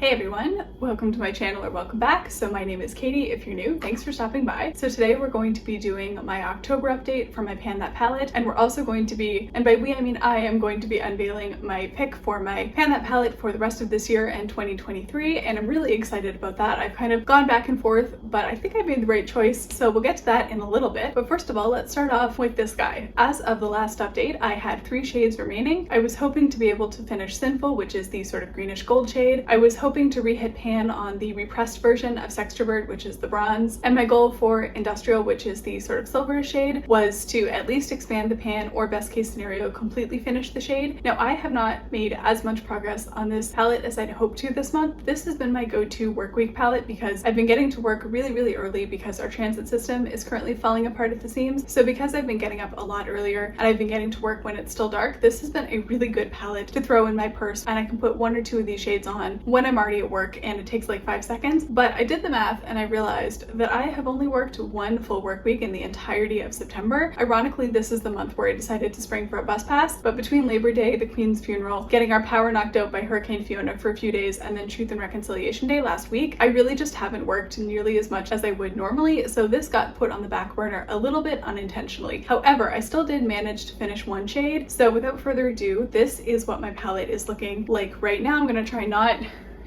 Hey everyone, welcome to my channel or welcome back. So my name is Katie if you're new, thanks for stopping by. So today we're going to be doing my October update for my Pan That palette, and we're also going to be, and by we I mean I am going to be unveiling my pick for my Pan That palette for the rest of this year and 2023, and I'm really excited about that. I've kind of gone back and forth, but I think I made the right choice, so we'll get to that in a little bit. But first of all, let's start off with this guy. As of the last update, I had 3 shades remaining. I was hoping to be able to finish Sinful, which is the sort of greenish gold shade. I was hoping to re-hit pan on the repressed version of Sextrovert, which is the bronze, and my goal for Industrial, which is the sort of silver shade, was to at least expand the pan or best case scenario completely finish the shade. Now I have not made as much progress on this palette as I'd hoped to this month. This has been my go-to work week palette because I've been getting to work really early because our transit system is currently falling apart at the seams. So because I've been getting up a lot earlier and I've been getting to work when it's still dark, this has been a really good palette to throw in my purse, and I can put 1 or 2 of these shades on when I'm already at work, and it takes like 5 seconds. But I did the math and I realized that I have only worked 1 full work week in the entirety of September. Ironically, this is the month where I decided to spring for a bus pass, but between Labor Day, the Queen's funeral, getting our power knocked out by Hurricane Fiona for a few days, and then Truth and Reconciliation Day last week, I really just haven't worked nearly as much as I would normally, so this got put on the back burner a little bit unintentionally. However, I still did manage to finish 1 shade, so without further ado, this is what my palette is looking like right now. I'm gonna try not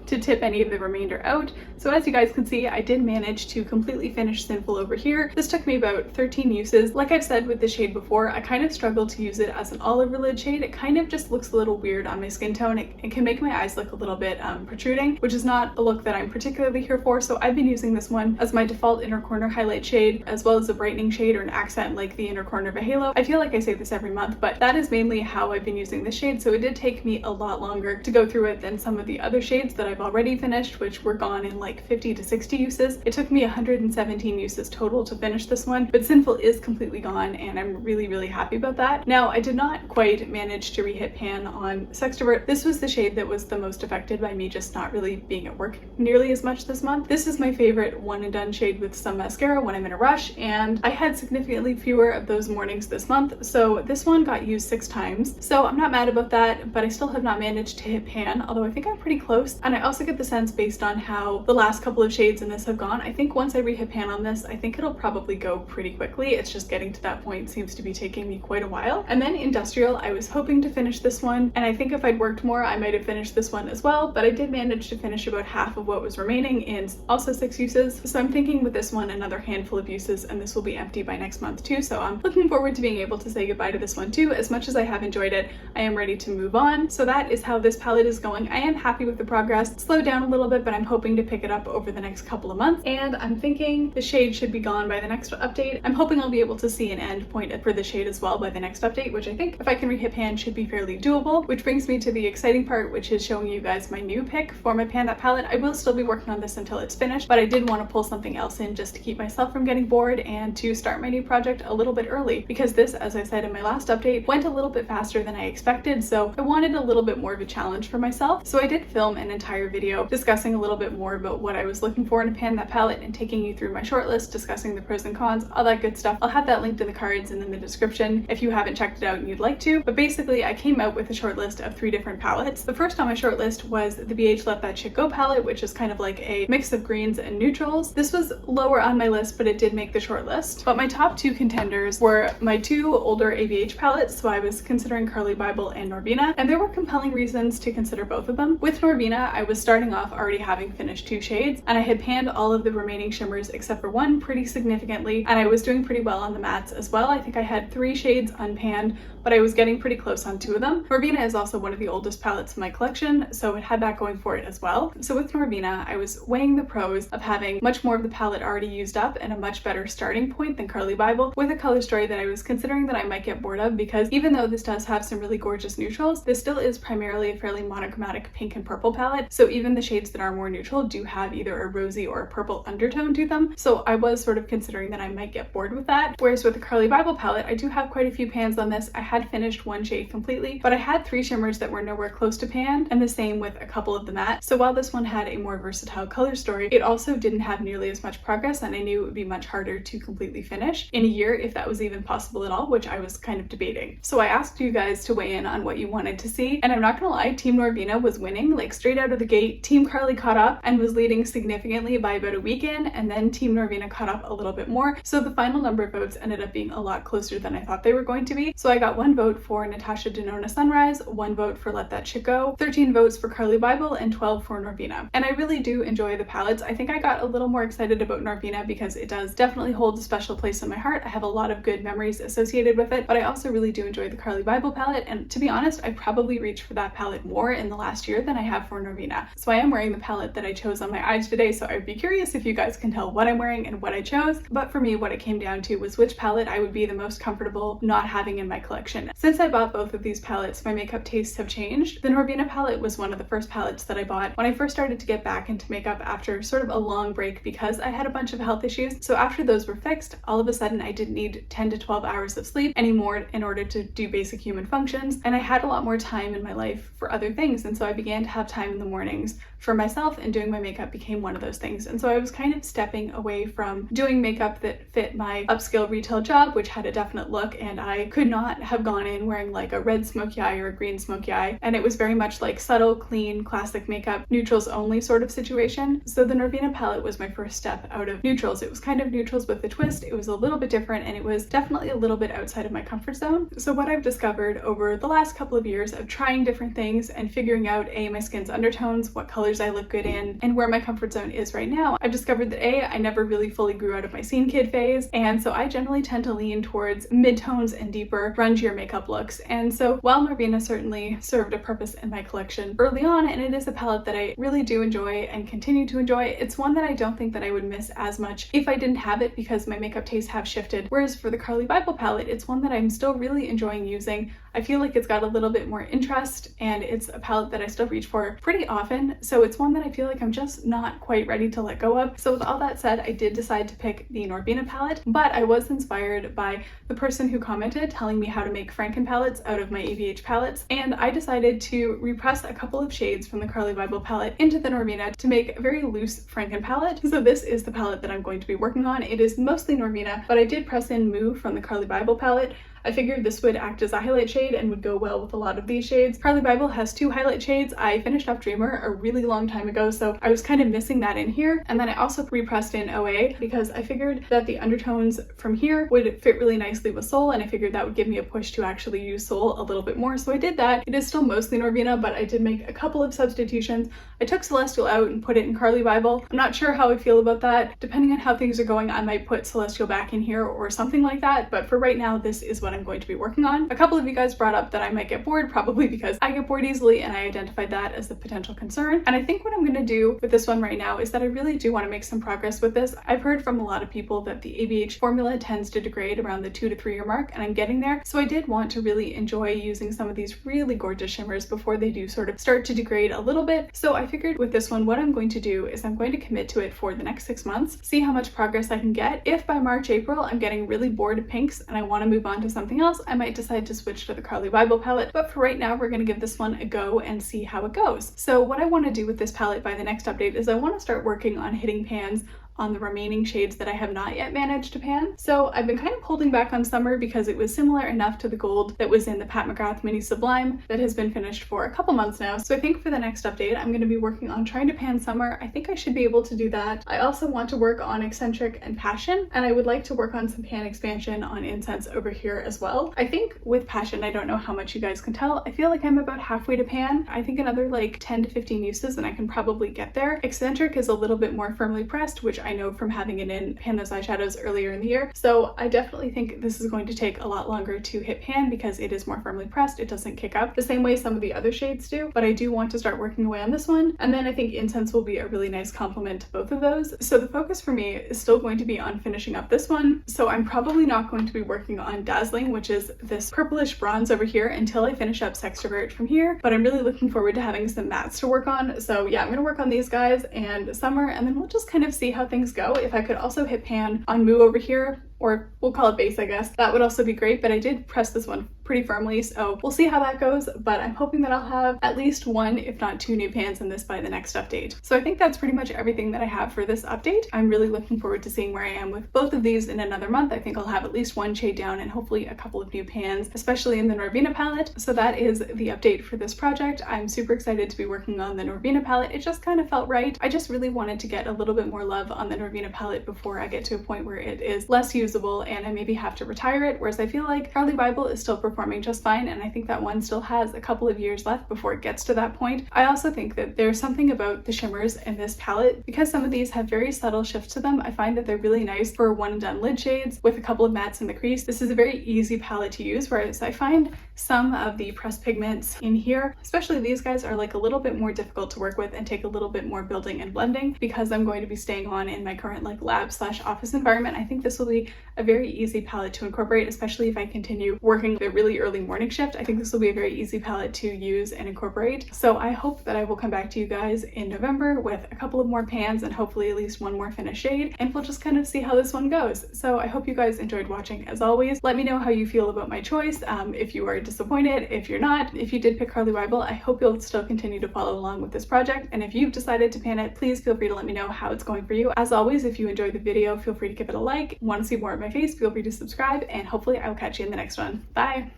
to tip any of the remainder out. So as you guys can see, I did manage to completely finish Sinful over here. This took me about 13 uses. Like I've said with the shade before, I kind of struggle to use it as an all over lid shade. It kind of just looks a little weird on my skin tone. It can make my eyes look a little bit protruding, which is not a look that I'm particularly here for. So I've been using this one as my default inner corner highlight shade, as well as a brightening shade or an accent like the inner corner of a halo. I feel like I say this every month, but that is mainly how I've been using this shade. So it did take me a lot longer to go through it than some of the other shades that I've already finished, which were gone in like 50 to 60 uses. It took me 117 uses total to finish this one, but Sinful is completely gone, and I'm really happy about that. Now, I did not quite manage to re-hit pan on Sextrovert. This was the shade that was the most affected by me just not really being at work nearly as much this month. This is my favorite one and done shade with some mascara when I'm in a rush, and I had significantly fewer of those mornings this month, so this one got used 6 times. So I'm not mad about that, but I still have not managed to hit pan, although I think I'm pretty close. And I also get the sense based on how the last couple of shades in this have gone, I think once I re-hit pan on this, I think it'll probably go pretty quickly. It's just getting to that point seems to be taking me quite a while. And then Industrial, I was hoping to finish this one, and I think if I'd worked more, I might have finished this one as well, but I did manage to finish about half of what was remaining in also 6 uses. So I'm thinking with this one, another handful of uses, and this will be empty by next month too. So I'm looking forward to being able to say goodbye to this one too. As much as I have enjoyed it, I am ready to move on. So that is how this palette is going. I am happy with the progress. Slowed down a little bit, but I'm hoping to pick it up over the next couple of months, and I'm thinking the shade should be gone by the next update. I'm hoping I'll be able to see an end point for the shade as well by the next update, which I think if I can re-hit pan should be fairly doable, which brings me to the exciting part, which is showing you guys my new pick for my Pan That palette. I will still be working on this until it's finished, but I did want to pull something else in just to keep myself from getting bored and to start my new project a little bit early, because this, as I said in my last update, went a little bit faster than I expected, so I wanted a little bit more of a challenge for myself. So I did film an entire video discussing a little bit more about what I was looking for in a Pan That palette and taking you through my shortlist, discussing the pros and cons, all that good stuff. I'll have that linked in the cards and in the description if you haven't checked it out and you'd like to. But basically, I came out with a shortlist of 3 different palettes. The first on my shortlist was the BH Let That Shit Go palette, which is kind of like a mix of greens and neutrals. This was lower on my list, but it did make the shortlist. But my top 2 contenders were my 2 older ABH palettes, so I was considering Carly Bible and Norvina, and there were compelling reasons to consider both of them. With Norvina, I was starting off already having finished 2 shades, and I had panned all of the remaining shimmers except for 1 pretty significantly, and I was doing pretty well on the mattes as well. I think I had 3 shades unpanned, but I was getting pretty close on 2 of them. Norvina is also one of the oldest palettes in my collection, so it had that going for it as well. So with Norvina, I was weighing the pros of having much more of the palette already used up and a much better starting point than Carly Bible, with a color story that I was considering that I might get bored of, because even though this does have some really gorgeous neutrals, this still is primarily a fairly monochromatic pink and purple palette, so even the shades that are more neutral do have either a rosy or a purple undertone to them, so I was sort of considering that I might get bored with that. Whereas with the Carly Bible palette, I do have quite a few pans on this. I had finished 1 shade completely, but I had 3 shimmers that were nowhere close to pan, and the same with a couple of the matte. So while this one had a more versatile color story, it also didn't have nearly as much progress, and I knew it would be much harder to completely finish in a year, if that was even possible at all, which I was kind of debating. So I asked you guys to weigh in on what you wanted to see, and I'm not gonna lie, Team Norvina was winning like straight out of the gate, Team Carly caught up and was leading significantly by about a weekend, and then Team Norvina caught up a little bit more. So the final number of votes ended up being a lot closer than I thought they were going to be. So I got 1 vote for Natasha Denona Sunrise, 1 vote for Let That Shit Go, 13 votes for Carly Bible, and 12 for Norvina. And I really do enjoy the palettes. I think I got a little more excited about Norvina because it does definitely hold a special place in my heart. I have a lot of good memories associated with it, but I also really do enjoy the Carly Bible palette. And to be honest, I probably reached for that palette more in the last year than I have for Norvina. So I am wearing the palette that I chose on my eyes today, so I'd be curious if you guys can tell what I'm wearing and what I chose. But for me, what it came down to was which palette I would be the most comfortable not having in my collection. Since I bought both of these palettes, my makeup tastes have changed. The Norvina palette was one of the first palettes that I bought when I first started to get back into makeup after sort of a long break because I had a bunch of health issues. So after those were fixed, all of a sudden I didn't need 10 to 12 hours of sleep anymore in order to do basic human functions, and I had a lot more time in my life for other things, and so I began to have time in the mornings for myself, and doing my makeup became one of those things. And so I was kind of stepping away from doing makeup that fit my upscale retail job, which had a definite look, and I could not have gone in wearing like a red smoky eye or a green smoky eye, and it was very much like subtle, clean, classic makeup, neutrals only sort of situation. So the Norvina palette was my first step out of neutrals. It was kind of neutrals with a twist. It was a little bit different, and it was definitely a little bit outside of my comfort zone. So what I've discovered over the last couple of years of trying different things and figuring out my skin's undertones, what colors I look good in, and where my comfort zone is right now, I've discovered that I never really fully grew out of my scene kid phase, and so I generally tend to lean towards mid-tones and deeper, grungier makeup looks. And so while Norvina certainly served a purpose in my collection early on, and it is a palette that I really do enjoy and continue to enjoy, it's one that I don't think that I would miss as much if I didn't have it because my makeup tastes have shifted. Whereas for the Carly Bible palette, it's one that I'm still really enjoying using. I feel like it's got a little bit more interest, and it's a palette that I still reach for pretty often, so it's one that I feel like I'm just not quite ready to let go of. So with all that said, I did decide to pick the Norvina palette, but I was inspired by the person who commented telling me how to make Franken palettes out of my ABH palettes, and I decided to repress a couple of shades from the Carly Bible palette into the Norvina to make a very loose Franken palette. So this is the palette that I'm going to be working on. It is mostly Norvina, but I did press in Moo from the Carly Bible palette. I figured this would act as a highlight shade and would go well with a lot of these shades. Carly Bible has 2 highlight shades. I finished off Dreamer a really long time ago, so I was kind of missing that in here. And then I also repressed in OA because I figured that the undertones from here would fit really nicely with Soul, and I figured that would give me a push to actually use Soul a little bit more. So I did that. It is still mostly Norvina, but I did make a couple of substitutions. I took Celestial out and put it in Carly Bible. I'm not sure how I feel about that. Depending on how things are going, I might put Celestial back in here or something like that, but for right now, this is what I'm going to be working on. A couple of you guys brought up that I might get bored, probably because I get bored easily, and I identified that as a potential concern. And I think what I'm going to do with this one right now is that I really do want to make some progress with this. I've heard from a lot of people that the ABH formula tends to degrade around the 2 to 3 year mark, and I'm getting there. So I did want to really enjoy using some of these really gorgeous shimmers before they do sort of start to degrade a little bit. So I figured with this one, what I'm going to do is I'm going to commit to it for the next 6 months, see how much progress I can get. If by March, April, I'm getting really bored of pinks and I want to move on to something else, I might decide to switch to the Carly Bible palette, but for right now, we're going to give this one a go and see how it goes. So what I want to do with this palette by the next update is I want to start working on hitting pans on the remaining shades that I have not yet managed to pan. So I've been kind of holding back on Summer because it was similar enough to the gold that was in the Pat McGrath Mini Sublime that has been finished for a couple months now. So I think for the next update, I'm going to be working on trying to pan Summer. I think I should be able to do that. I also want to work on Eccentric and Passion, and I would like to work on some pan expansion on Incense over here as well. I think with Passion, I don't know how much you guys can tell, I feel like I'm about halfway to pan. I think another like 10 to 15 uses and I can probably get there. Eccentric is a little bit more firmly pressed, which I know from having it in pan those eyeshadows earlier in the year. So I definitely think this is going to take a lot longer to hit pan because it is more firmly pressed. It doesn't kick up the same way some of the other shades do, but I do want to start working away on this one. And then I think Incense will be a really nice complement to both of those. So the focus for me is still going to be on finishing up this one. So I'm probably not going to be working on Dazzling, which is this purplish bronze over here, until I finish up Sextrovert from here, but I'm really looking forward to having some mattes to work on. So yeah, I'm gonna work on these guys and Summer, and then we'll just kind of see how things go. If I could also hit pan on Moo over here, or we'll call it base, I guess. That would also be great, but I did press this one pretty firmly, so we'll see how that goes, but I'm hoping that I'll have at least one, if not two new pans in this by the next update. So I think that's pretty much everything that I have for this update. I'm really looking forward to seeing where I am with both of these in another month. I think I'll have at least one shade down and hopefully a couple of new pans, especially in the Norvina palette. So that is the update for this project. I'm super excited to be working on the Norvina palette. It just kind of felt right. I just really wanted to get a little bit more love on the Norvina palette before I get to a point where it is less usable and I maybe have to retire it, whereas I feel like Carly Bible is still performing just fine, and I think that one still has a couple of years left before it gets to that point. I also think that there's something about the shimmers in this palette, because some of these have very subtle shifts to them. I find that they're really nice for one and done lid shades with a couple of mattes in the crease. This is a very easy palette to use, whereas I find some of the pressed pigments in here, especially these guys, are like a little bit more difficult to work with and take a little bit more building and blending. Because I'm going to be staying on in my current like lab/office environment, I think this will be a very easy palette to incorporate, especially if I continue working the really early morning shift. I think this will be a very easy palette to use and incorporate. So I hope that I will come back to you guys in November with a couple of more pans and hopefully at least one more finished shade, and we'll just kind of see how this one goes. So I hope you guys enjoyed watching as always. Let me know how you feel about my choice, if you are disappointed, if you're not. If you did pick Carly Bible, I hope you'll still continue to follow along with this project, and if you've decided to pan it, please feel free to let me know how it's going for you. As always, if you enjoyed the video, feel free to give it a like. Want to see more of my face, feel free to subscribe, and hopefully I will catch you in the next one. Bye!